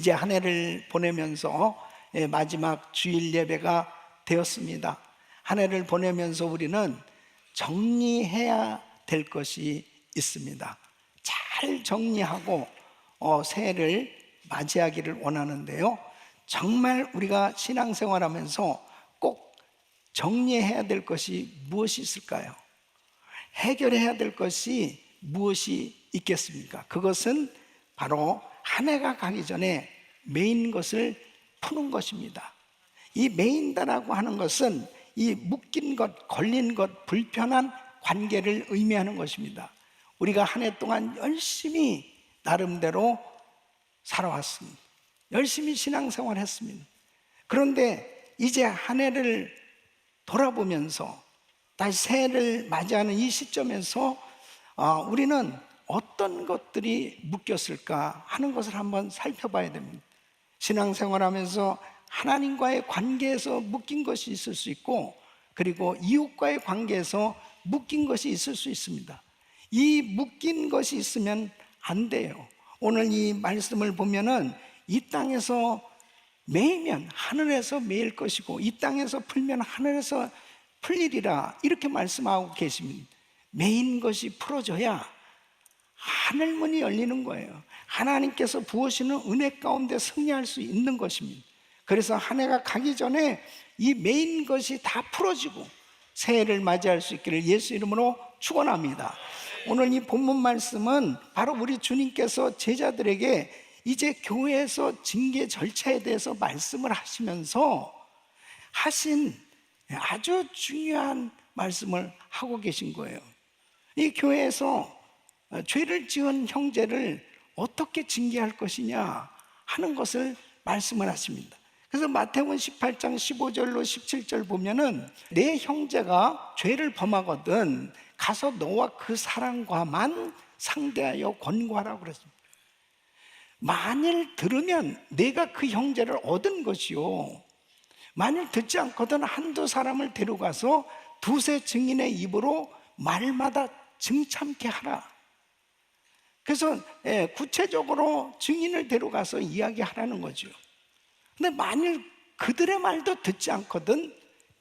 이제 한 해를 보내면서 마지막 주일 예배가 되었습니다. 한 해를 보내면서 우리는 정리해야 될 것이 있습니다. 잘 정리하고 새해를 맞이하기를 원하는데요, 정말 우리가 신앙생활하면서 꼭 정리해야 될 것이 무엇이 있을까요? 해결해야 될 것이 무엇이 있겠습니까? 그것은 바로 한 해가 가기 전에 메인 것을 푸는 것입니다. 이 메인다라고 하는 것은 이 묶인 것, 걸린 것, 불편한 관계를 의미하는 것입니다. 우리가 한 해 동안 열심히 나름대로 살아왔습니다. 열심히 신앙생활 했습니다. 그런데 이제 한 해를 돌아보면서 다시 새해를 맞이하는 이 시점에서 우리는 어떤 것들이 묶였을까 하는 것을 한번 살펴봐야 됩니다. 신앙생활하면서 하나님과의 관계에서 묶인 것이 있을 수 있고, 그리고 이웃과의 관계에서 묶인 것이 있을 수 있습니다. 이 묶인 것이 있으면 안 돼요. 오늘 이 말씀을 보면은 이 땅에서 매이면 하늘에서 매일 것이고 이 땅에서 풀면 하늘에서 풀리리라, 이렇게 말씀하고 계십니다. 매인 것이 풀어져야 하늘문이 열리는 거예요. 하나님께서 부으시는 은혜 가운데 승리할 수 있는 것입니다. 그래서 한 해가 가기 전에 이 메인 것이 다 풀어지고 새해를 맞이할 수 있기를 예수 이름으로 축원합니다. 오늘 이 본문 말씀은 바로 우리 주님께서 제자들에게 이제 교회에서 징계 절차에 대해서 말씀을 하시면서 하신 아주 중요한 말씀을 하고 계신 거예요. 이 교회에서 죄를 지은 형제를 어떻게 징계할 것이냐 하는 것을 말씀을 하십니다. 그래서 마태복음 18장 15절로 17절 보면은 내 형제가 죄를 범하거든 가서 너와 그 사람과만 상대하여 권고하라고 그랬습니다. 만일 들으면 내가 그 형제를 얻은 것이요, 만일 듣지 않거든 한두 사람을 데려가서 두세 증인의 입으로 말마다 증참케 하라. 그래서 구체적으로 증인을 데려가서 이야기하라는 거죠. 근데 만일 그들의 말도 듣지 않거든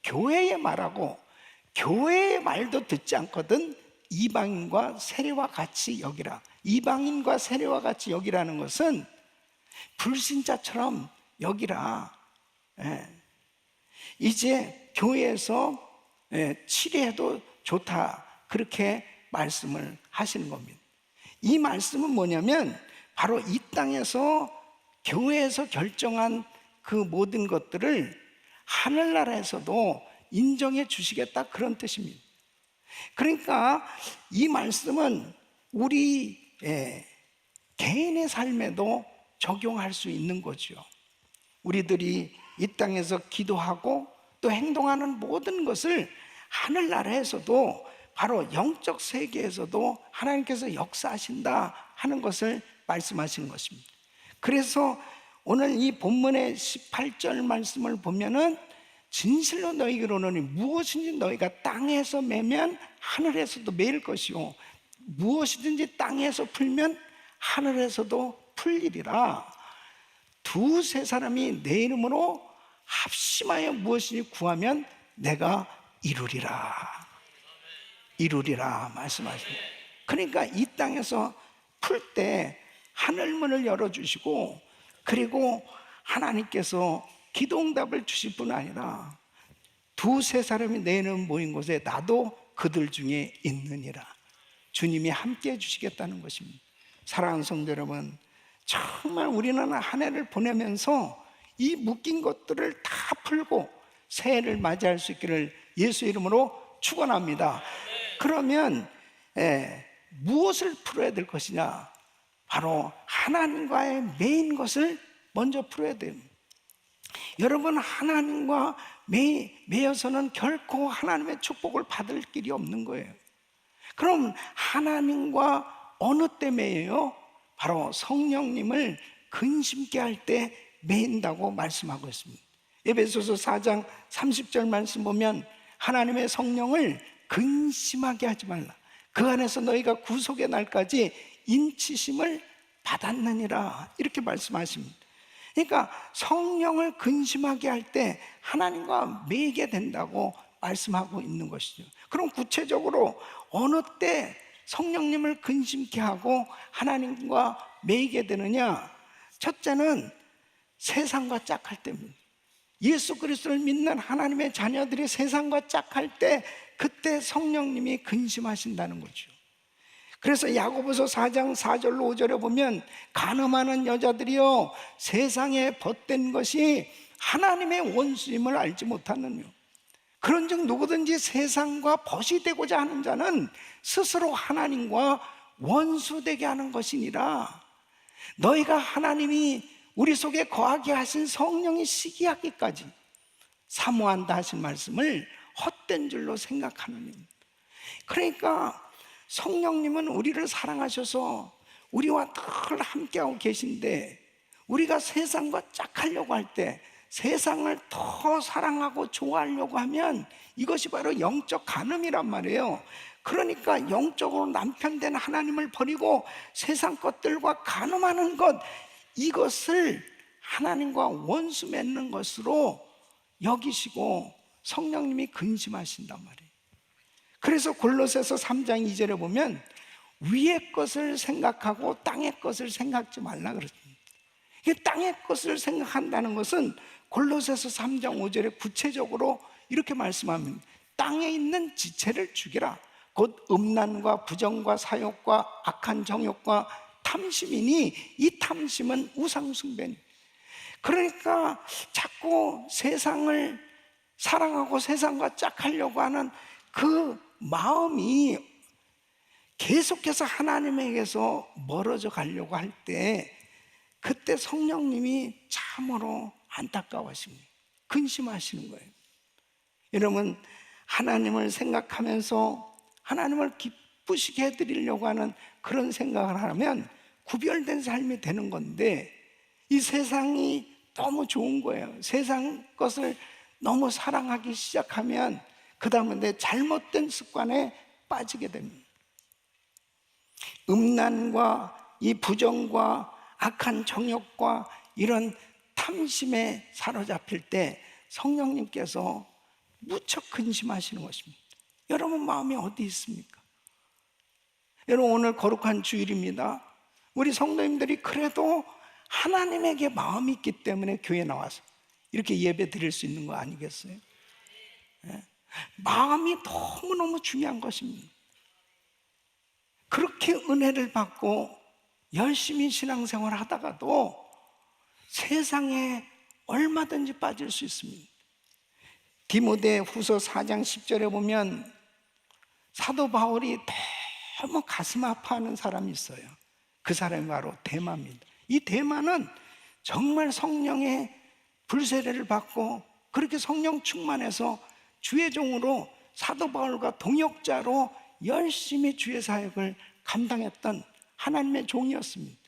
교회의 말하고 교회의 말도 듣지 않거든 이방인과 세례와 같이 여기라. 이방인과 세례와 같이 여기라는 것은 불신자처럼 여기라. 이제 교회에서 치료해도 좋다, 그렇게 말씀을 하시는 겁니다. 이 말씀은 뭐냐면 바로 이 땅에서 교회에서 결정한 그 모든 것들을 하늘나라에서도 인정해 주시겠다, 그런 뜻입니다. 그러니까 이 말씀은 우리 개인의 삶에도 적용할 수 있는 거죠. 우리들이 이 땅에서 기도하고 또 행동하는 모든 것을 하늘나라에서도 바로 영적 세계에서도 하나님께서 역사하신다 하는 것을 말씀하시는 것입니다. 그래서 오늘 이 본문의 18절 말씀을 보면은 진실로 너희에게 이르노니 무엇인지 너희가 땅에서 매면 하늘에서도 매일 것이요 무엇이든지 땅에서 풀면 하늘에서도 풀리리라. 두세 사람이 내 이름으로 합심하여 무엇이니 구하면 내가 이루리라 말씀하십니다. 그러니까 이 땅에서 풀 때 하늘문을 열어주시고, 그리고 하나님께서 기도응답을 주실 뿐 아니라 두세 사람이 내 이름 모인 곳에 나도 그들 중에 있느니라. 주님이 함께 해주시겠다는 것입니다. 사랑하는 성도 여러분, 정말 우리는 한 해를 보내면서 이 묶인 것들을 다 풀고 새해를 맞이할 수 있기를 예수 이름으로 축원합니다. 그러면 무엇을 풀어야 될 것이냐? 바로 하나님과의 메인 것을 먼저 풀어야 돼요. 여러분, 하나님과 매여서는 결코 하나님의 축복을 받을 길이 없는 거예요. 그럼 하나님과 어느 때 매여요? 바로 성령님을 근심케 할 때 매인다고 말씀하고 있습니다. 에베소서 4장 30절 말씀 보면 하나님의 성령을 근심하게 하지 말라. 그 안에서 너희가 구속의 날까지 인치심을 받았느니라, 이렇게 말씀하십니다. 그러니까 성령을 근심하게 할 때 하나님과 매이게 된다고 말씀하고 있는 것이죠. 그럼 구체적으로 어느 때 성령님을 근심케 하고 하나님과 매이게 되느냐? 첫째는 세상과 짝할 때입니다. 예수 그리스도를 믿는 하나님의 자녀들이 세상과 짝할 때, 그때 성령님이 근심하신다는 거죠. 그래서 야고보서 4장 4절로 5절에 보면, 간음하는 여자들이여 세상에 벗된 것이 하나님의 원수임을 알지 못하느뇨. 그런즉 누구든지 세상과 벗이 되고자 하는 자는 스스로 하나님과 원수되게 하는 것이니라. 너희가 하나님이 우리 속에 거하게 하신 성령이 시기하기까지 사모한다 하신 말씀을 헛된 줄로 생각하느니. 그러니까 성령님은 우리를 사랑하셔서 우리와 늘 함께하고 계신데, 우리가 세상과 짝하려고 할 때, 세상을 더 사랑하고 좋아하려고 하면 이것이 바로 영적 간음이란 말이에요. 그러니까 영적으로 남편된 하나님을 버리고 세상 것들과 간음하는 것, 이것을 하나님과 원수 맺는 것으로 여기시고 성령님이 근심하신단 말이에요. 그래서 골로새서 3장 2절에 보면 위의 것을 생각하고 땅의 것을 생각지 말라 그랬습니다. 땅의 것을 생각한다는 것은 골로새서 3장 5절에 구체적으로 이렇게 말씀합니다. 땅에 있는 지체를 죽이라. 곧 음란과 부정과 사욕과 악한 정욕과 탐심이니 이 탐심은 우상숭배니. 그러니까 자꾸 세상을 사랑하고 세상과 짝하려고 하는 그 마음이 계속해서 하나님에게서 멀어져 가려고 할 때, 그때 성령님이 참으로 안타까워하십니다. 근심하시는 거예요. 여러분, 하나님을 생각하면서 하나님을 기쁘시게 해드리려고 하는 그런 생각을 하면 구별된 삶이 되는 건데, 이 세상이 너무 좋은 거예요. 세상 것을 너무 사랑하기 시작하면 그 다음에 내 잘못된 습관에 빠지게 됩니다. 음란과 이 부정과 악한 정욕과 이런 탐심에 사로잡힐 때 성령님께서 무척 근심하시는 것입니다. 여러분 마음이 어디 있습니까? 여러분, 오늘 거룩한 주일입니다. 우리 성도님들이 그래도 하나님에게 마음이 있기 때문에 교회에 나와서 이렇게 예배 드릴 수 있는 거 아니겠어요? 네? 마음이 너무너무 중요한 것입니다. 그렇게 은혜를 받고 열심히 신앙생활 하다가도 세상에 얼마든지 빠질 수 있습니다. 디모데 후서 4장 10절에 보면 사도 바울이 너무 가슴 아파하는 사람이 있어요. 그 사람이 바로 데마입니다. 이 데마는 정말 성령의 불세례를 받고 그렇게 성령 충만해서 주의 종으로 사도 바울과 동역자로 열심히 주의 사역을 감당했던 하나님의 종이었습니다.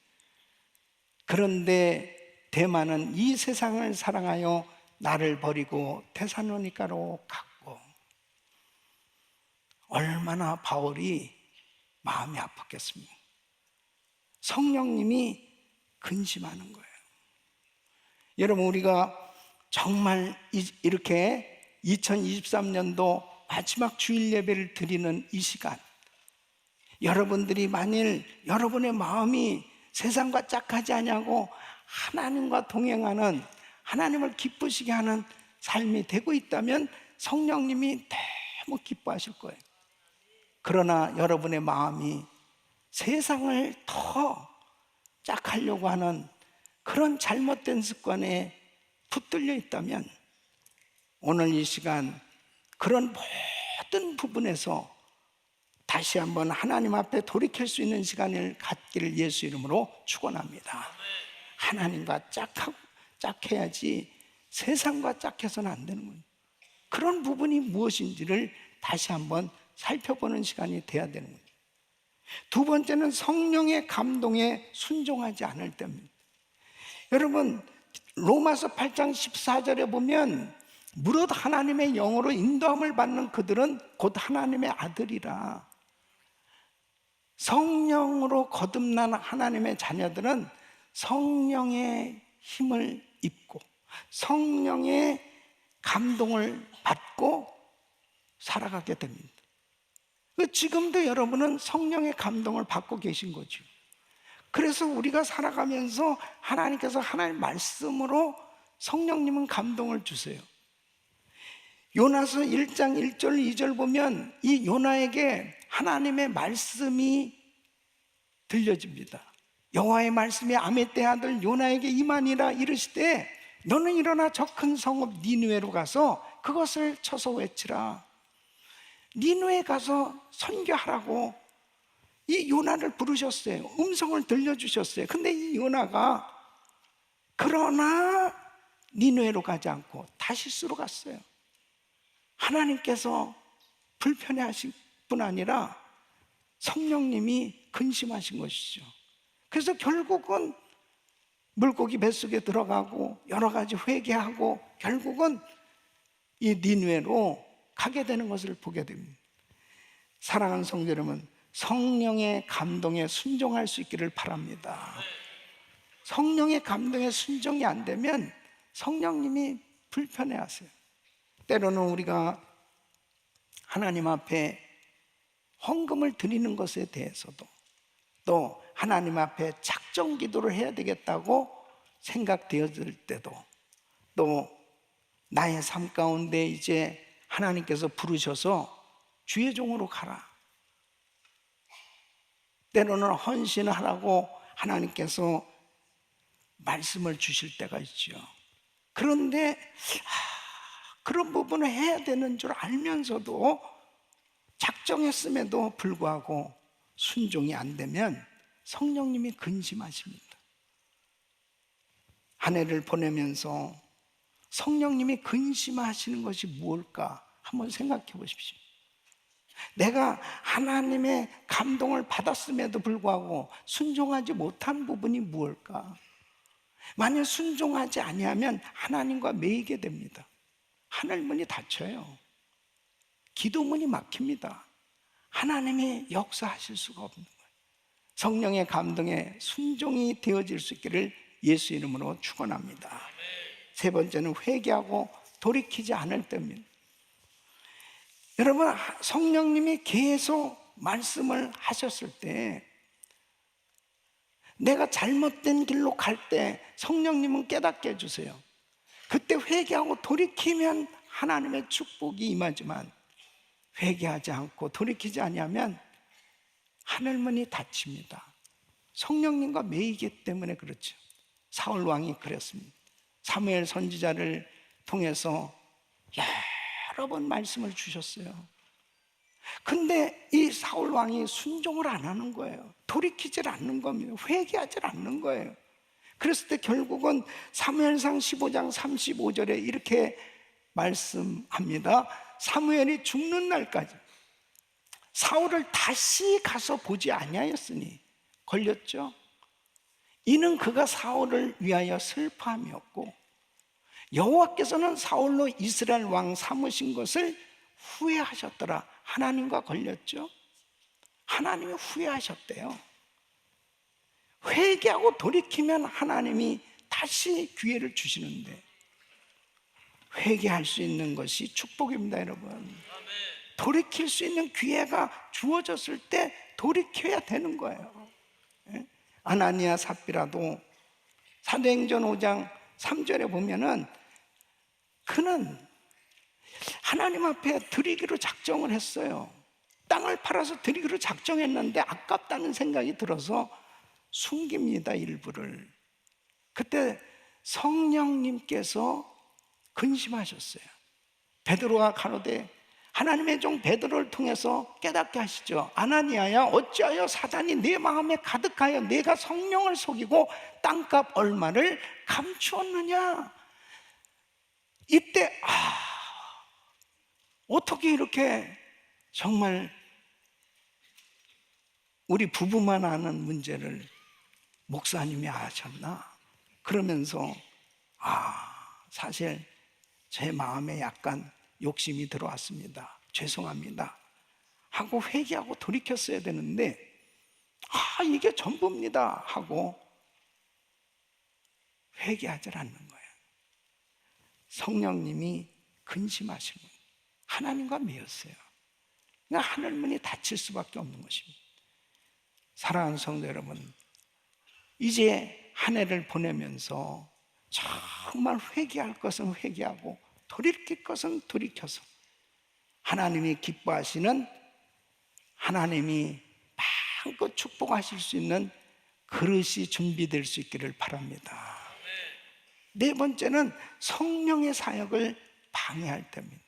그런데 데마는 이 세상을 사랑하여 나를 버리고 데살로니가로 갔고, 얼마나 바울이 마음이 아팠겠습니까? 성령님이 근심하는 거예요. 여러분, 우리가 정말 이렇게 2023년도 마지막 주일 예배를 드리는 이 시간, 여러분들이 만일 여러분의 마음이 세상과 짝하지 아니하고 하나님과 동행하는, 하나님을 기쁘시게 하는 삶이 되고 있다면 성령님이 너무 기뻐하실 거예요. 그러나 여러분의 마음이 세상을 더 짝하려고 하는 그런 잘못된 습관에 붙들려 있다면 오늘 이 시간 그런 모든 부분에서 다시 한번 하나님 앞에 돌이킬 수 있는 시간을 갖기를 예수 이름으로 축원합니다. 하나님과 짝해야지 세상과 짝해서는 안 되는 거예요. 그런 부분이 무엇인지를 다시 한번 살펴보는 시간이 돼야 되는 거예요. 두 번째는 성령의 감동에 순종하지 않을 때입니다. 여러분, 로마서 8장 14절에 보면 무릇 하나님의 영으로 인도함을 받는 그들은 곧 하나님의 아들이라. 성령으로 거듭난 하나님의 자녀들은 성령의 힘을 입고 성령의 감동을 받고 살아가게 됩니다. 지금도 여러분은 성령의 감동을 받고 계신 거죠. 그래서 우리가 살아가면서 하나님께서 하나님의 말씀으로 성령님은 감동을 주세요. 요나서 1장 1절 2절 보면 이 요나에게 하나님의 말씀이 들려집니다. 여호와의 말씀이 아미떼 아들 요나에게 임하니라 이르시되 너는 일어나 저 큰 성읍 니느웨로 가서 그것을 쳐서 외치라. 니느웨에 가서 선교하라고 이 요나를 부르셨어요. 음성을 들려주셨어요. 근데 이 요나가 그러나 니느웨로 가지 않고 다시스로 갔어요. 하나님께서 불편해하실 뿐 아니라 성령님이 근심하신 것이죠. 그래서 결국은 물고기 뱃속에 들어가고 여러 가지 회개하고 결국은 이 니느웨로 가게 되는 것을 보게 됩니다. 사랑하는 성도 여러분, 성령의 감동에 순종할 수 있기를 바랍니다. 성령의 감동에 순종이 안 되면 성령님이 불편해하세요. 때로는 우리가 하나님 앞에 헌금을 드리는 것에 대해서도 또 하나님 앞에 작정 기도를 해야 되겠다고 생각되어질 때도 또 나의 삶 가운데 이제 하나님께서 부르셔서 주의 종으로 가라. 때로는 헌신을 하라고 하나님께서 말씀을 주실 때가 있죠. 그런데 그런 부분을 해야 되는 줄 알면서도 작정했음에도 불구하고 순종이 안 되면 성령님이 근심하십니다. 한 해를 보내면서 성령님이 근심하시는 것이 무엇일까 한번 생각해 보십시오. 내가 하나님의 감동을 받았음에도 불구하고 순종하지 못한 부분이 무엇일까? 만약 순종하지 아니하면 하나님과 매이게 됩니다. 하늘문이 닫혀요. 기도문이 막힙니다. 하나님이 역사하실 수가 없는 거예요. 성령의 감동에 순종이 되어질 수 있기를 예수 이름으로 축원합니다. 세 번째는 회개하고 돌이키지 않을 때입니다. 여러분, 성령님이 계속 말씀을 하셨을 때 내가 잘못된 길로 갈 때 성령님은 깨닫게 해주세요. 그때 회개하고 돌이키면 하나님의 축복이 임하지만 회개하지 않고 돌이키지 아니하면 하늘문이 닫힙니다. 성령님과 매이기 때문에 그렇죠. 사울 왕이 그랬습니다. 사무엘 선지자를 통해서 여러 번 말씀을 주셨어요. 근데 이 사울 왕이 순종을 안 하는 거예요. 돌이키질 않는 겁니다. 회개하질 않는 거예요. 그랬을 때 결국은 사무엘상 15장 35절에 이렇게 말씀합니다. 사무엘이 죽는 날까지 사울을 다시 가서 보지 아니하였으니 걸렸죠. 이는 그가 사울을 위하여 슬퍼함이었고 여호와께서는 사울로 이스라엘 왕 삼으신 것을 후회하셨더라. 하나님과 걸렸죠. 하나님이 후회하셨대요. 회개하고 돌이키면 하나님이 다시 기회를 주시는데 회개할 수 있는 것이 축복입니다, 여러분. 돌이킬 수 있는 기회가 주어졌을 때 돌이켜야 되는 거예요. 아나니아 삽비라도 사도행전 5장 3절에 보면은 그는 하나님 앞에 드리기로 작정을 했어요. 땅을 팔아서 드리기로 작정했는데 아깝다는 생각이 들어서 숨깁니다, 일부를. 그때 성령님께서 근심하셨어요. 베드로가 가로되 하나님의 종 베드로를 통해서 깨닫게 하시죠. 아나니아야, 어찌하여 사단이 내 마음에 가득하여 내가 성령을 속이고 땅값 얼마를 감추었느냐. 이때 어떻게 이렇게 정말 우리 부부만 아는 문제를 목사님이 아셨나? 그러면서 사실 제 마음에 약간 욕심이 들어왔습니다. 죄송합니다 하고 회개하고 돌이켰어야 되는데 이게 전부입니다 하고 회개하지 않는 거예요. 성령님이 근심하시는 거예요. 하나님과 매였어요. 그러니까 하늘문이 닫힐 수밖에 없는 것입니다. 사랑하는 성도 여러분, 이제 한 해를 보내면서 정말 회개할 것은 회개하고 돌이킬 것은 돌이켜서 하나님이 기뻐하시는, 하나님이 마음껏 축복하실 수 있는 그릇이 준비될 수 있기를 바랍니다. 네 번째는 성령의 사역을 방해할 때입니다.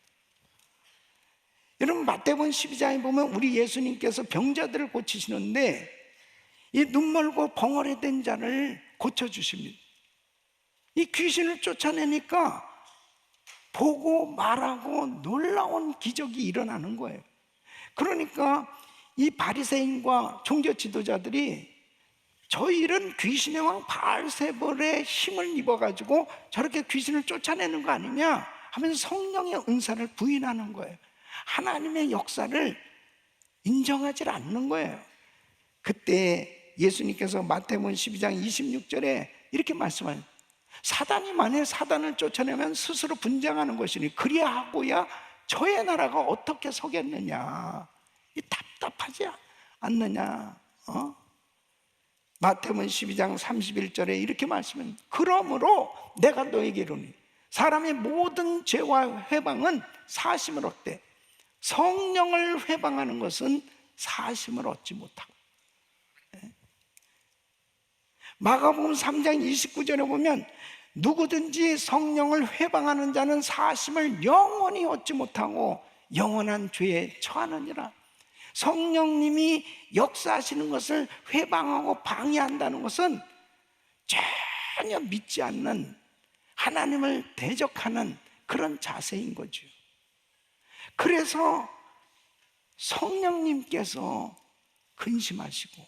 여러분, 마태복음 12장에 보면 우리 예수님께서 병자들을 고치시는데 이 눈멀고 벙어리 된 자를 고쳐주십니다. 이 귀신을 쫓아내니까 보고 말하고 놀라운 기적이 일어나는 거예요. 그러니까 이 바리새인과 종교 지도자들이 저 일은 귀신의 왕 바알세볼의 힘을 입어가지고 저렇게 귀신을 쫓아내는 거 아니냐 하면서 성령의 은사를 부인하는 거예요. 하나님의 역사를 인정하지 않는 거예요. 그때 예수님께서 마태복음 12장 26절에 이렇게 말씀하세요. 사단이 만일 사단을 쫓아내면 스스로 분쟁하는 것이니 그리하고야 저의 나라가 어떻게 서겠느냐. 이 답답하지 않느냐. 마태복음 12장 31절에 이렇게 말씀합니다. 그러므로 내가 너에게 이르노니 사람의 모든 죄와 회방은 사심을 얻되 성령을 회방하는 것은 사심을 얻지 못하고. 마가복음 3장 29절에 보면 누구든지 성령을 회방하는 자는 사심을 영원히 얻지 못하고 영원한 죄에 처하느니라. 성령님이 역사하시는 것을 회방하고 방해한다는 것은 전혀 믿지 않는, 하나님을 대적하는 그런 자세인 거죠. 그래서 성령님께서 근심하시고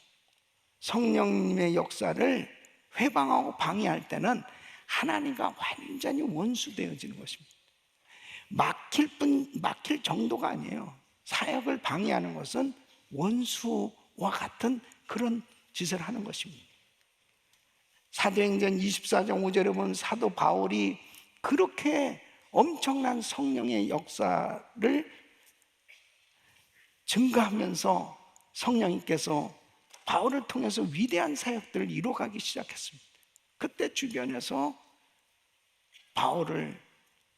성령님의 역사를 회방하고 방해할 때는 하나님과 완전히 원수되어지는 것입니다. 막힐 정도가 아니에요. 사역을 방해하는 것은 원수와 같은 그런 짓을 하는 것입니다. 사도행전 24장 5절에 보면 사도 바울이 그렇게 엄청난 성령의 역사를 증가하면서 성령님께서 바울을 통해서 위대한 사역들을 이루어가기 시작했습니다. 그때 주변에서 바울을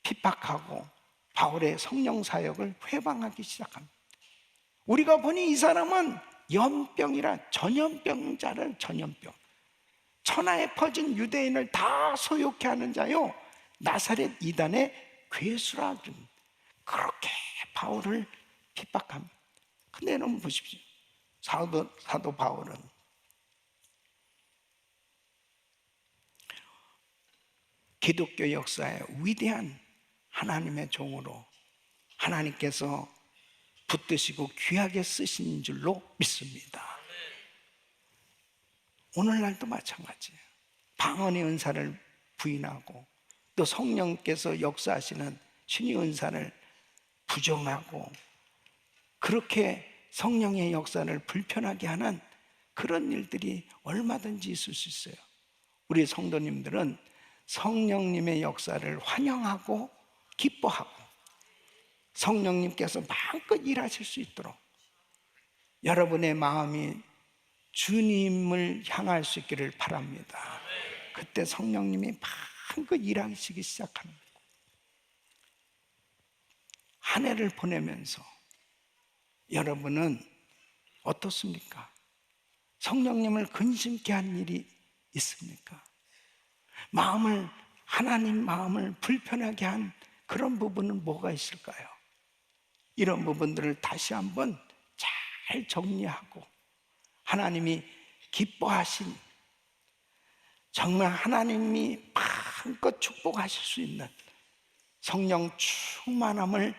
핍박하고 바울의 성령 사역을 회방하기 시작합니다. 우리가 보니 이 사람은 연병이라 전염병자를 전염병, 천하에 퍼진 유대인을 다 소욕케 하는 자요 나사렛 이단의 괴수라. 그렇게 바울을 핍박합니다. 근데 여러분 보십시오. 사도 바울은 기독교 역사의 위대한 하나님의 종으로 하나님께서 붙드시고 귀하게 쓰신 줄로 믿습니다. 오늘날도 마찬가지예요. 방언의 은사를 부인하고 또 성령께서 역사하시는 신의 은사를 부정하고 그렇게 성령의 역사를 불편하게 하는 그런 일들이 얼마든지 있을 수 있어요. 우리 성도님들은 성령님의 역사를 환영하고 기뻐하고 성령님께서 마음껏 일하실 수 있도록 여러분의 마음이 주님을 향할 수 있기를 바랍니다. 그때 성령님이 마음껏 일하시기 시작하는 거예요. 한 해를 보내면서 여러분은 어떻습니까? 성령님을 근심케 한 일이 있습니까? 하나님 마음을 불편하게 한 그런 부분은 뭐가 있을까요? 이런 부분들을 다시 한번 잘 정리하고 하나님이 기뻐하신, 정말 하나님이 마음껏 축복하실 수 있는 성령 충만함을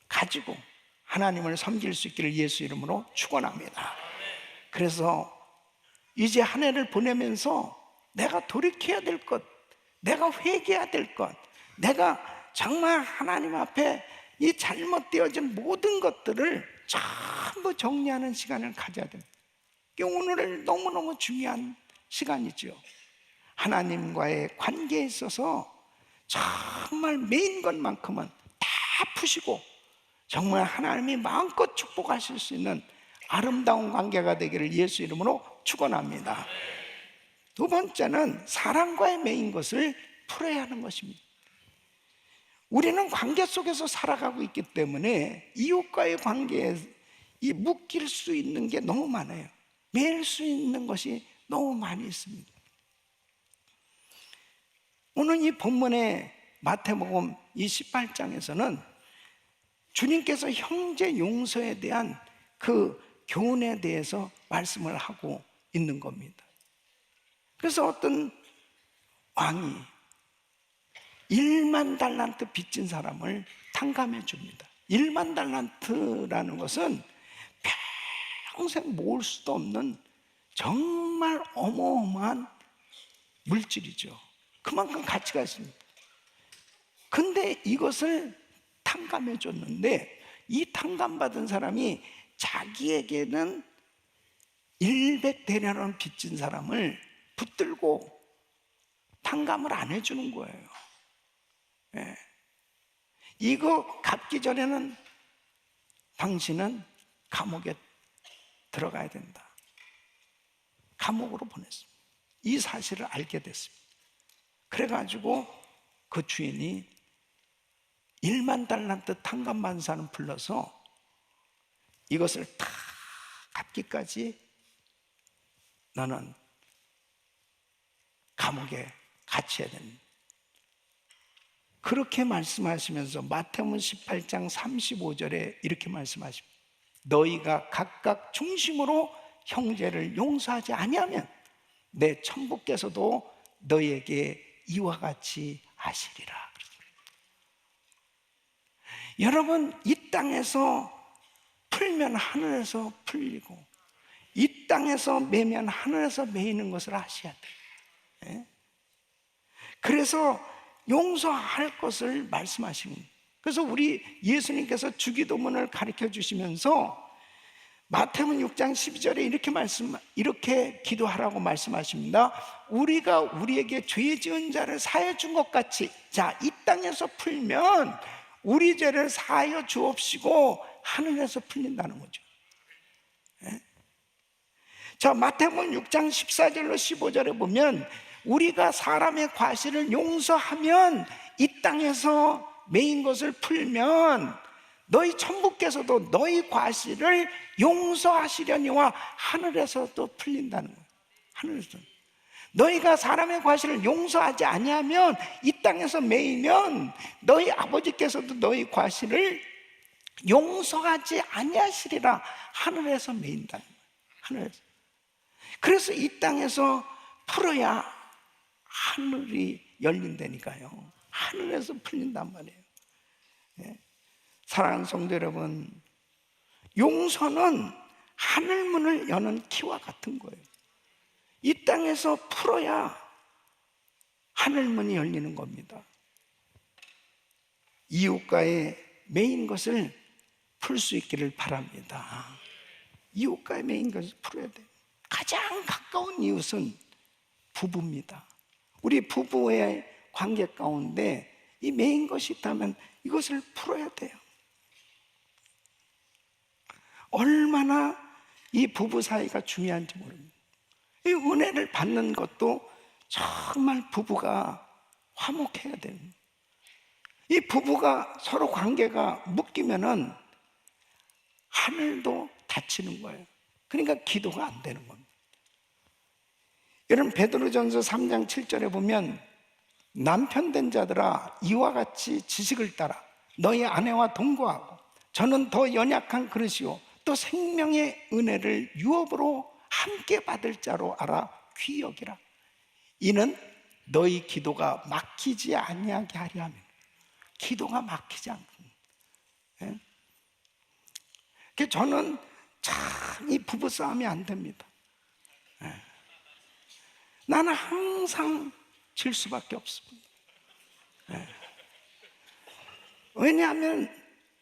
가지고 하나님을 섬길 수 있기를 예수 이름으로 축원합니다. 그래서 이제 한 해를 보내면서 내가 돌이켜야 될 것, 내가 회개해야 될 것, 내가 정말 하나님 앞에 이 잘못되어진 모든 것들을 전부 정리하는 시간을 가져야 됩니다. 오늘은 너무너무 중요한 시간이죠. 하나님과의 관계에 있어서 정말 메인 것만큼은 다 푸시고 정말 하나님이 마음껏 축복하실 수 있는 아름다운 관계가 되기를 예수 이름으로 축원합니다. 두 번째는 사랑과의 메인 것을 풀어야 하는 것입니다. 우리는 관계 속에서 살아가고 있기 때문에 이웃과의 관계에 묶일 수 있는 게 너무 많아요. 매일 수 있는 것이 너무 많이 있습니다. 오늘 이 본문의 마태복음 이 18장에서는 주님께서 형제 용서에 대한 그 교훈에 대해서 말씀을 하고 있는 겁니다. 그래서 어떤 왕이 1만 달란트 빚진 사람을 탕감해 줍니다. 1만 달란트라는 것은 평생 모을 수도 없는 정말 어마어마한 물질이죠. 그만큼 가치가 있습니다. 근데 이것을 탕감해 줬는데 이 탕감받은 사람이 자기에게는 100데나리온 빚진 사람을 붙들고 탕감을 안 해주는 거예요. 예. 이거 갚기 전에는 당신은 감옥에 들어가야 된다. 감옥으로 보냈습니다. 이 사실을 알게 됐습니다. 그래가지고 그 주인이 1만 달란트 탕감받은 사람 불러서 이것을 다 갚기까지 너는 감옥에 갇혀야 된다. 그렇게 말씀하시면서 마태복음 18장 35절에 이렇게 말씀하십니다. 너희가 각각 중심으로 형제를 용서하지 아니하면 내 천부께서도 너희에게 이와 같이 하시리라. 여러분, 이 땅에서 풀면 하늘에서 풀리고 이 땅에서 매면 하늘에서 매이는 것을 아셔야 돼요. 그래서 용서할 것을 말씀하시는 거예요. 그래서 우리 예수님께서 주기도문을 가르쳐 주시면서 마태복음 6장 12절에 이렇게 기도하라고 말씀하십니다. 우리가 우리에게 죄 지은 자를 사하여 준 것 같이 자, 이 땅에서 풀면 우리 죄를 사하여 주옵시고 하늘에서 풀린다는 거죠. 자, 마태복음 6장 14절로 15절에 보면 우리가 사람의 과실을 용서하면 이 땅에서 매인 것을 풀면 너희 천부께서도 너희 과실을 용서하시려니와 하늘에서도 풀린다는 거예요. 하늘에서. 너희가 사람의 과실을 용서하지 아니하면 이 땅에서 매이면 너희 아버지께서도 너희 과실을 용서하지 아니하시리라. 하늘에서 매인다는 거예요. 하늘에서. 그래서 이 땅에서 풀어야 하늘이 열린다니까요. 하늘에서 풀린단 말이에요. 예. 사랑하는 성도 여러분, 용서는 하늘문을 여는 키와 같은 거예요. 이 땅에서 풀어야 하늘문이 열리는 겁니다. 이웃과의 매인 것을 풀 수 있기를 바랍니다. 이웃과의 매인 것을 풀어야 돼요. 가장 가까운 이웃은 부부입니다. 우리 부부의 관계 가운데 이 매인 것이 있다면 이것을 풀어야 돼요. 얼마나 이 부부 사이가 중요한지 모릅니다. 이 은혜를 받는 것도 정말 부부가 화목해야 됩니다. 이 부부가 서로 관계가 묶이면은 하늘도 닫히는 거예요. 그러니까 기도가 안 되는 겁니다. 여러분, 베드로전서 3장 7절에 보면 남편 된 자들아 이와 같이 지식을 따라 너희 아내와 동거하고 저는 더 연약한 그릇이요 또 생명의 은혜를 유업으로 함께 받을 자로 알아 귀히 여기라. 이는 너희 기도가 막히지 아니하게 하려 하면 기도가 막히지 않거든요. 예? 저는 참 이 부부싸움이 안 됩니다. 예. 나는 항상 질 수밖에 없습니다. 예. 왜냐하면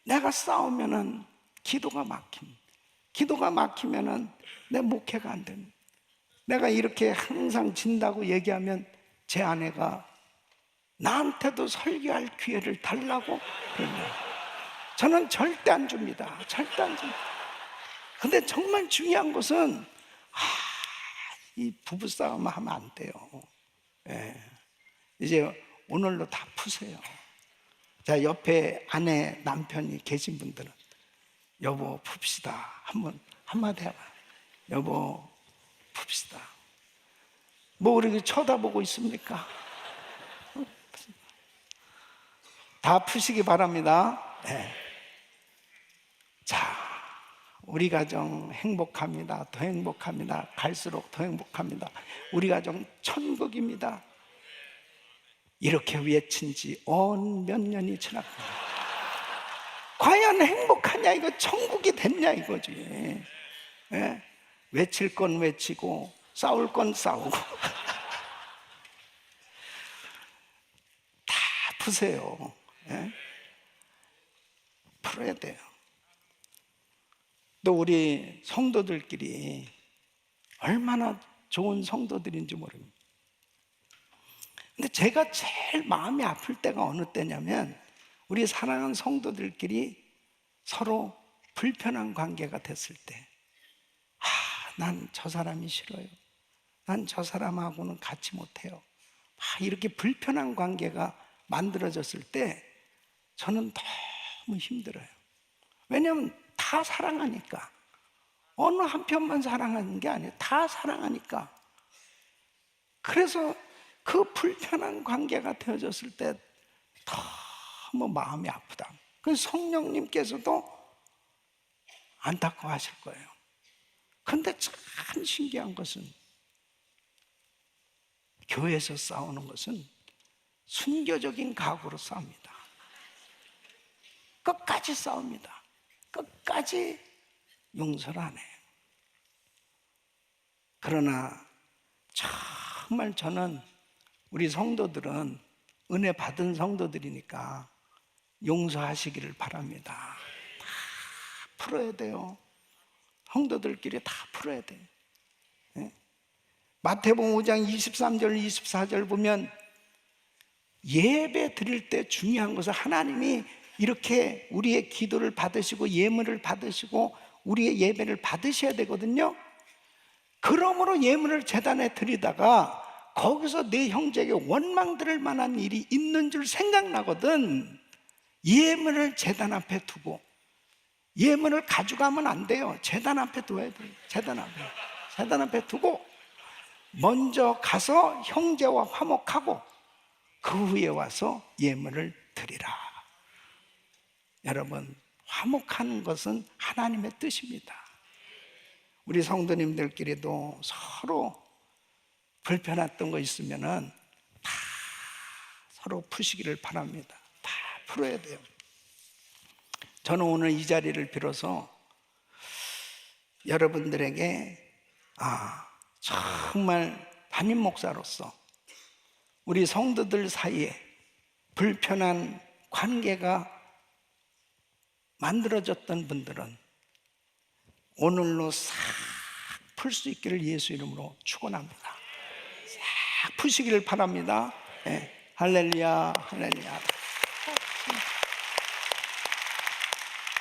내가 싸우면은 기도가 막힙니다. 기도가 막히면은 내 목회가 안 됩니다. 내가 이렇게 항상 진다고 얘기하면 제 아내가 나한테도 설교할 기회를 달라고 그러네요. 저는 절대 안 줍니다. 절대 안 줍니다. 근데 정말 중요한 것은 이 부부싸움 하면 안 돼요. 예. 이제 오늘로 다 푸세요. 자, 옆에 아내, 남편이 계신 분들은 여보 풉시다. 한마디 해봐. 여보 풉시다. 뭐 그렇게 쳐다보고 있습니까? 다 푸시기 바랍니다. 네. 자, 우리 가정 행복합니다. 더 행복합니다. 갈수록 더 행복합니다. 우리 가정 천국입니다. 이렇게 외친 지 몇 년이 지났구나. 과연 행복하냐, 이거 천국이 됐냐 이거지. 예? 외칠 건 외치고 싸울 건 싸우고 다 푸세요. 예? 풀어야 돼요. 또 우리 성도들끼리 얼마나 좋은 성도들인지 모릅니다. 근데 제가 제일 마음이 아플 때가 어느 때냐면 우리 사랑하는 성도들끼리 서로 불편한 관계가 됐을 때, 난 저 사람이 싫어요. 난 저 사람하고는 같이 못해요. 이렇게 불편한 관계가 만들어졌을 때 저는 너무 힘들어요. 왜냐하면 다 사랑하니까. 어느 한편만 사랑하는 게 아니에요. 다 사랑하니까. 그래서 그 불편한 관계가 되어졌을 때 너무 마음이 아프다. 그래서 성령님께서도 안타까워하실 거예요. 그런데 참 신기한 것은 교회에서 싸우는 것은 순교적인 각오로 싸웁니다. 끝까지 싸웁니다. 끝까지 용서를 안 해요. 그러나 정말 저는 우리 성도들은 은혜 받은 성도들이니까 용서하시기를 바랍니다. 다 풀어야 돼요. 성도들끼리 다 풀어야 돼요. 네? 마태복음 5장 23절 24절 보면 예배 드릴 때 중요한 것은 하나님이 이렇게 우리의 기도를 받으시고 예물을 받으시고 우리의 예배를 받으셔야 되거든요. 그러므로 예물을 제단에 드리다가 거기서 내 형제에게 원망 들을 만한 일이 있는 줄 생각나거든. 예물을 제단 앞에 두고, 예물을 가져가면 안 돼요. 제단 앞에 둬야 돼요. 제단 앞에 두고 먼저 가서 형제와 화목하고 그 후에 와서 예물을 드리라. 여러분, 화목하는 것은 하나님의 뜻입니다. 우리 성도님들끼리도 서로 불편했던 거 있으면은 다 서로 푸시기를 바랍니다. 다 풀어야 돼요. 저는 오늘 이 자리를 빌어서 여러분들에게 정말 담임 목사로서 우리 성도들 사이에 불편한 관계가 만들어졌던 분들은 오늘로 싹 풀 수 있기를 예수 이름으로 축원합니다. 싹 푸시기를 바랍니다. 네. 할렐루야, 할렐루야.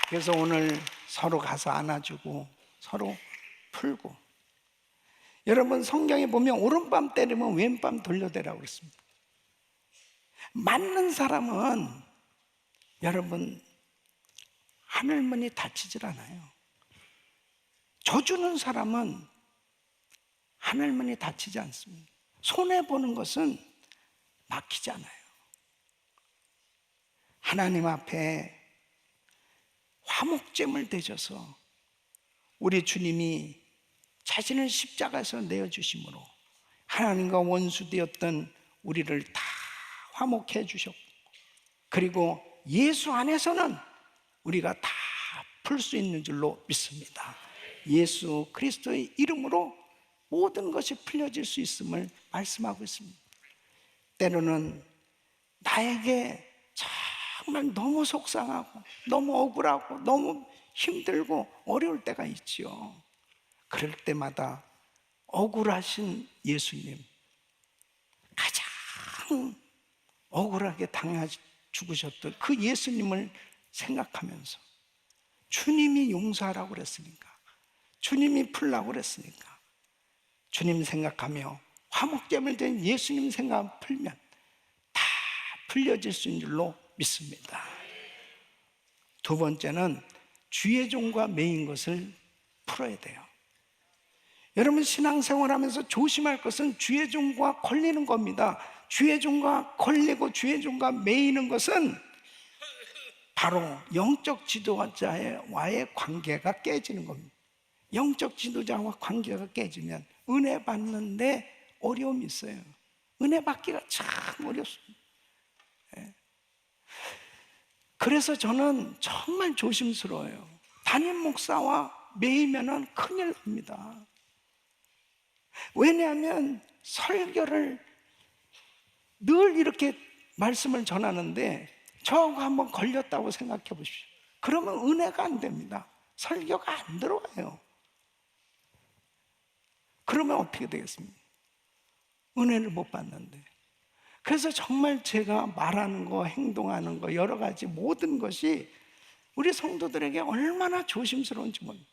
그래서 오늘 서로 가서 안아주고 서로 풀고. 여러분, 성경에 보면 오른밤 때리면 왼밤 돌려대라고 그랬습니다. 맞는 사람은 여러분 하늘문이 닫히질 않아요. 져주는 사람은 하늘문이 닫히지 않습니다. 손해보는 것은 막히지 않아요. 하나님 앞에 화목제물 되셔서 우리 주님이 자신을 십자가에서 내어주심으로 하나님과 원수되었던 우리를 다 화목해 주셨고, 그리고 예수 안에서는 우리가 다 풀 수 있는 줄로 믿습니다. 예수 그리스도의 이름으로 모든 것이 풀려질 수 있음을 말씀하고 있습니다. 때로는 나에게 정말 너무 속상하고 너무 억울하고 너무 힘들고 어려울 때가 있지요. 그럴 때마다 억울하신 예수님, 가장 억울하게 당해 죽으셨던 그 예수님을 생각하면서 주님이 용서하라고 그랬으니까, 주님이 풀라고 그랬으니까 주님 생각하며 화목제물 된 예수님 생각 풀면 다 풀려질 수 있는 줄로 믿습니다. 두 번째는 주의 종과 매인 것을 풀어야 돼요. 여러분, 신앙생활하면서 조심할 것은 주의 종과 걸리는 겁니다. 주의 종과 걸리고 주의 종과 매이는 것은 바로 영적 지도자와의 관계가 깨지는 겁니다. 영적 지도자와 관계가 깨지면 은혜 받는데 어려움이 있어요. 은혜 받기가 참 어렵습니다. 그래서 저는 정말 조심스러워요. 담임 목사와 매이면은 큰일 납니다. 왜냐하면 설교를 늘 이렇게 말씀을 전하는데 저하고 한번 걸렸다고 생각해 보십시오. 그러면 은혜가 안 됩니다. 설교가 안 들어와요. 그러면 어떻게 되겠습니까? 은혜를 못 받는데. 그래서 정말 제가 말하는 거, 행동하는 거, 여러 가지 모든 것이 우리 성도들에게 얼마나 조심스러운지 모릅니다.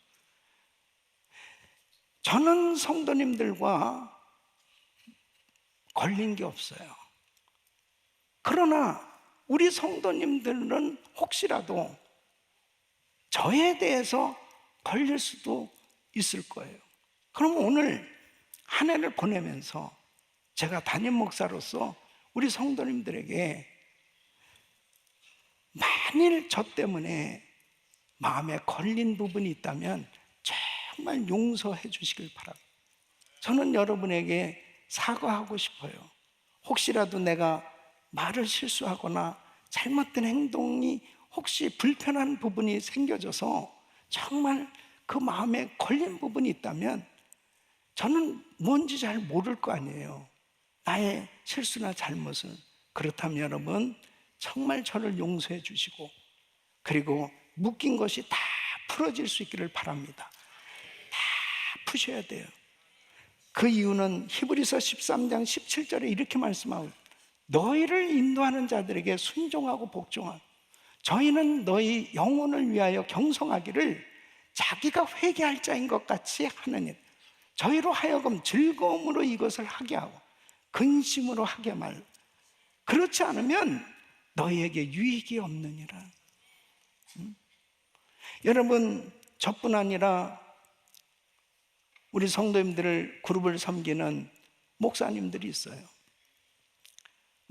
저는 성도님들과 걸린 게 없어요. 그러나 우리 성도님들은 혹시라도 저에 대해서 걸릴 수도 있을 거예요. 그럼 오늘 한 해를 보내면서 제가 담임 목사로서 우리 성도님들에게 만일 저 때문에 마음에 걸린 부분이 있다면 정말 용서해 주시길 바랍니다. 저는 여러분에게 사과하고 싶어요. 혹시라도 내가 말을 실수하거나 잘못된 행동이 혹시 불편한 부분이 생겨져서 정말 그 마음에 걸린 부분이 있다면 저는 뭔지 잘 모를 거 아니에요. 나의 실수나 잘못은. 그렇다면 여러분 정말 저를 용서해 주시고 그리고 묶인 것이 다 풀어질 수 있기를 바랍니다. 다 푸셔야 돼요. 그 이유는 히브리서 13장 17절에 이렇게 말씀하고 너희를 인도하는 자들에게 순종하고 복종하고 저희는 너희 영혼을 위하여 경성하기를 자기가 회개할 자인 것 같이 하느니 저희로 하여금 즐거움으로 이것을 하게 하고 근심으로 하게 말 그렇지 않으면 너희에게 유익이 없느니라. 여러분 저뿐 아니라 우리 성도님들을 그룹을 섬기는 목사님들이 있어요.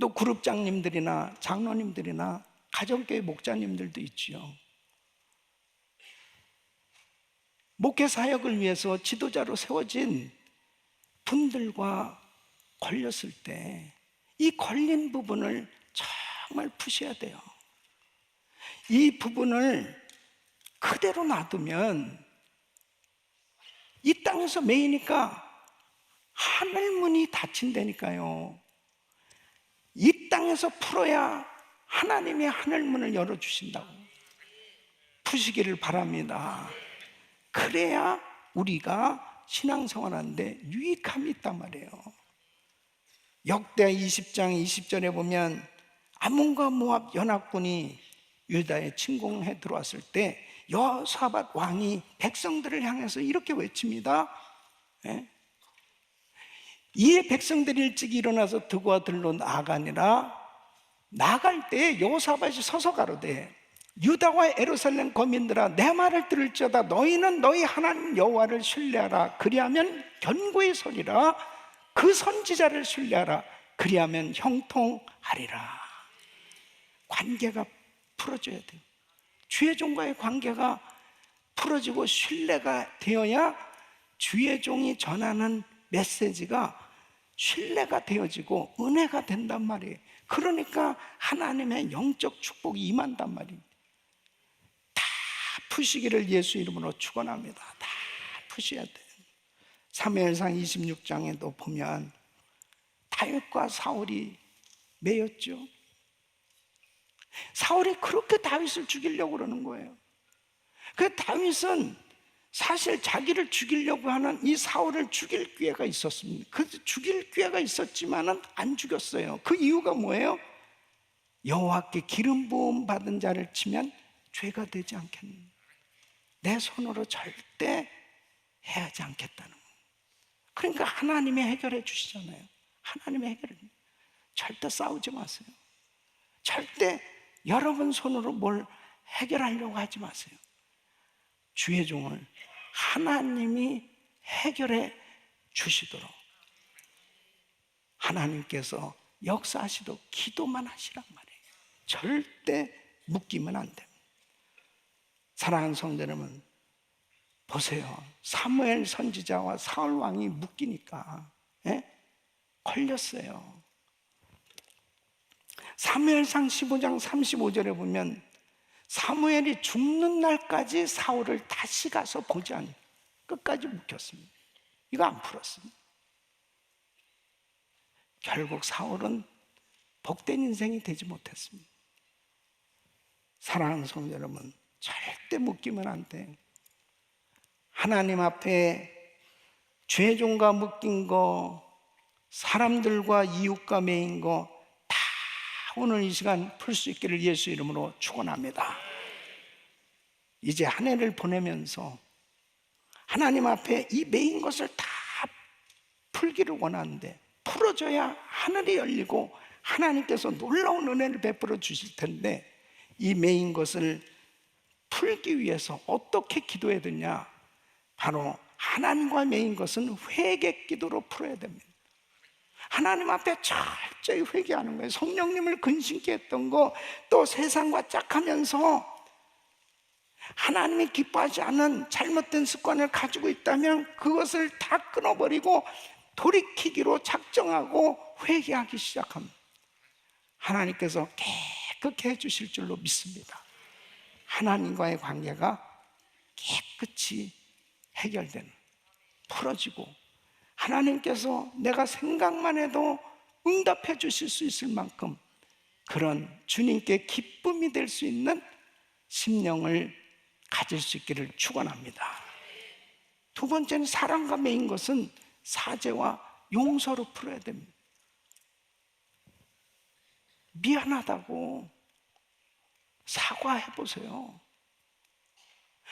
또 그룹장님들이나 장로님들이나 가정교회 목자님들도 있지요. 목회 사역을 위해서 지도자로 세워진 분들과 걸렸을 때 이 걸린 부분을 정말 푸셔야 돼요. 이 부분을 그대로 놔두면 이 땅에서 매이니까 하늘문이 닫힌다니까요. 이 땅에서 풀어야 하나님이 하늘문을 열어주신다고. 푸시기를 바랍니다. 그래야 우리가 신앙생활하는데 유익함이 있단 말이에요. 역대 20장 20절에 보면 아몬과 모압 연합군이 유다에 침공해 들어왔을 때 여호사밧 왕이 백성들을 향해서 이렇게 외칩니다. 이에 백성들이 일찍 일어나서 드고와 들로 나아가니라. 나갈 때 여호사밧이 서서 가로되 유다와 예루살렘 거민들아 내 말을 들을지어다 너희는 너희 하나님 여호와를 신뢰하라. 그리하면 견고히 서리라. 그 선지자를 신뢰하라. 그리하면 형통하리라. 관계가 풀어져야 돼요. 주의 종과의 관계가 풀어지고 신뢰가 되어야 주의 종이 전하는 메시지가 신뢰가 되어지고 은혜가 된단 말이에요. 그러니까 하나님의 영적 축복이 임한단 말이에요. 다 푸시기를 예수 이름으로 축원합니다. 다 푸셔야 돼요. 사무엘상 26장에도 보면 다윗과 사울이 매였죠. 사울이 그렇게 다윗을 죽이려고 그러는 거예요. 그 다윗은 사실 자기를 죽이려고 하는 이 사울을 죽일 기회가 있었습니다. 그 죽일 기회가 있었지만은 안 죽였어요. 그 이유가 뭐예요? 여호와께 기름 부음 받은 자를 치면 죄가 되지 않겠느냐. 내 손으로 절대 해하지 않겠다는 거예요. 그러니까 하나님이 해결해 주시잖아요. 하나님이 해결해. 절대 싸우지 마세요. 절대 여러분 손으로 뭘 해결하려고 하지 마세요. 주의 종을 하나님이 해결해 주시도록 하나님께서 역사하시도록 기도만 하시란 말이에요. 절대 묶이면 안 됩니다. 사랑하는 성도 여러분, 보세요. 사무엘 선지자와 사울 왕이 묶이니까 걸렸어요. 사무엘상 15장 35절에 보면 사무엘이 죽는 날까지 사울을 다시 가서 보지 않고 끝까지 묵혔습니다. 이거 안 풀었습니다. 결국 사울은 복된 인생이 되지 못했습니다. 사랑하는 성도 여러분, 절대 묶이면 안 돼요. 하나님 앞에 죄종과 묶인 거, 사람들과 이웃과 매인 거 다 오늘 이 시간 풀 수 있기를 예수 이름으로 축원합니다. 이제 한 해를 보내면서 하나님 앞에 이 매인 것을 다 풀기를 원하는데, 풀어줘야 하늘이 열리고 하나님께서 놀라운 은혜를 베풀어 주실 텐데, 이 매인 것을 풀기 위해서 어떻게 기도해야 되냐? 바로 하나님과 매인 것은 회개 기도로 풀어야 됩니다. 하나님 앞에 철저히 회개하는 거예요. 성령님을 근심케 했던 거, 또 세상과 짝하면서 하나님이 기뻐하지 않은 잘못된 습관을 가지고 있다면 그것을 다 끊어버리고 돌이키기로 작정하고 회개하기 시작합니다. 하나님께서 깨끗게 해주실 줄로 믿습니다. 하나님과의 관계가 깨끗이 해결되는, 풀어지고 하나님께서 내가 생각만 해도 응답해 주실 수 있을 만큼 그런 주님께 기쁨이 될 수 있는 심령을 가질 수 있기를 축원합니다. 두 번째는 사랑과 매인 것은 사죄와 용서로 풀어야 됩니다. 미안하다고 사과해 보세요.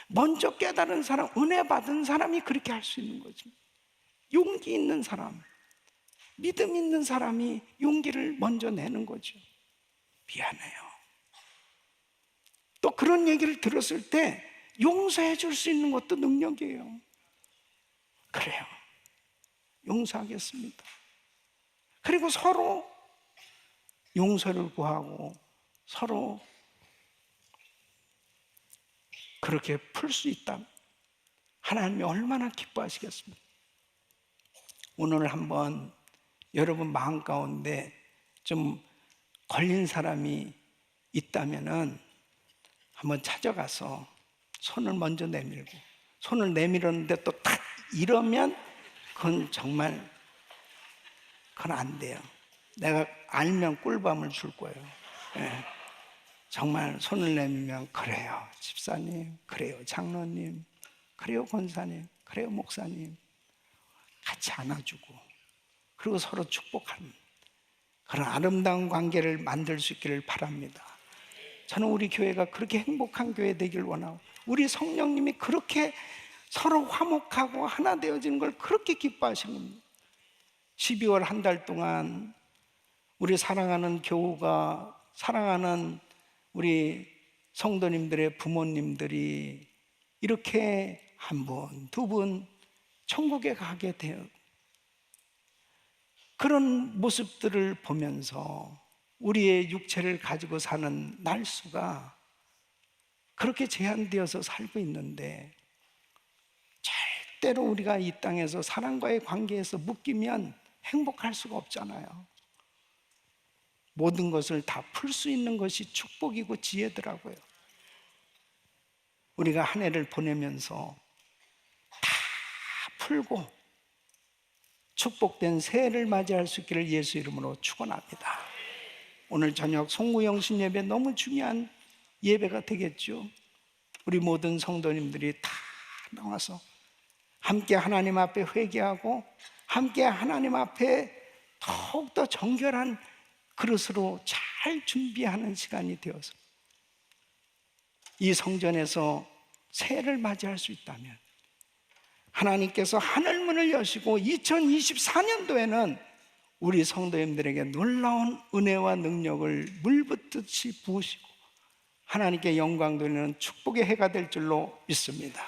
먼저 깨달은 사람, 은혜 받은 사람이 그렇게 할 수 있는 거지. 용기 있는 사람, 믿음 있는 사람이 용기를 먼저 내는 거죠. 미안해요. 또 그런 얘기를 들었을 때 용서해 줄 수 있는 것도 능력이에요. 그래요, 용서하겠습니다. 그리고 서로 용서를 구하고 서로 그렇게 풀 수 있다면 하나님이 얼마나 기뻐하시겠습니까? 오늘 한번 여러분 마음 가운데 좀 걸린 사람이 있다면은 한번 찾아가서 손을 먼저 내밀고, 손을 내밀었는데 또 탁 이러면 그건 정말 그건 안 돼요. 내가 알면 꿀밤을 줄 거예요. 네. 정말 손을 내밀면 그래요 집사님, 그래요 장로님, 그래요 권사님, 그래요 목사님, 같이 안아주고 그리고 서로 축복하는 그런 아름다운 관계를 만들 수 있기를 바랍니다. 저는 우리 교회가 그렇게 행복한 교회 되길 원하고, 우리 성령님이 그렇게 서로 화목하고 하나 되어지는 걸 그렇게 기뻐하시는 겁니다. 12월 한 달 동안 우리 사랑하는 교우가, 사랑하는 우리 성도님들의 부모님들이 이렇게 한 분, 두 분 천국에 가게 돼요. 그런 모습들을 보면서 우리의 육체를 가지고 사는 날수가 그렇게 제한되어서 살고 있는데, 절대로 우리가 이 땅에서 사랑과의 관계에서 묶이면 행복할 수가 없잖아요. 모든 것을 다 풀 수 있는 것이 축복이고 지혜더라고요. 우리가 한 해를 보내면서 다 풀고 축복된 새해를 맞이할 수 있기를 예수 이름으로 축원합니다. 오늘 저녁 송구영신 예배 너무 중요한 예배가 되겠죠. 우리 모든 성도님들이 다 나와서 함께 하나님 앞에 회개하고 함께 하나님 앞에 더욱더 정결한 그릇으로 잘 준비하는 시간이 되어서 이 성전에서 새해를 맞이할 수 있다면 하나님께서 하늘문을 여시고 2024년도에는 우리 성도님들에게 놀라운 은혜와 능력을 물붓듯이 부으시고 하나님께 영광 돌리는 축복의 해가 될 줄로 믿습니다.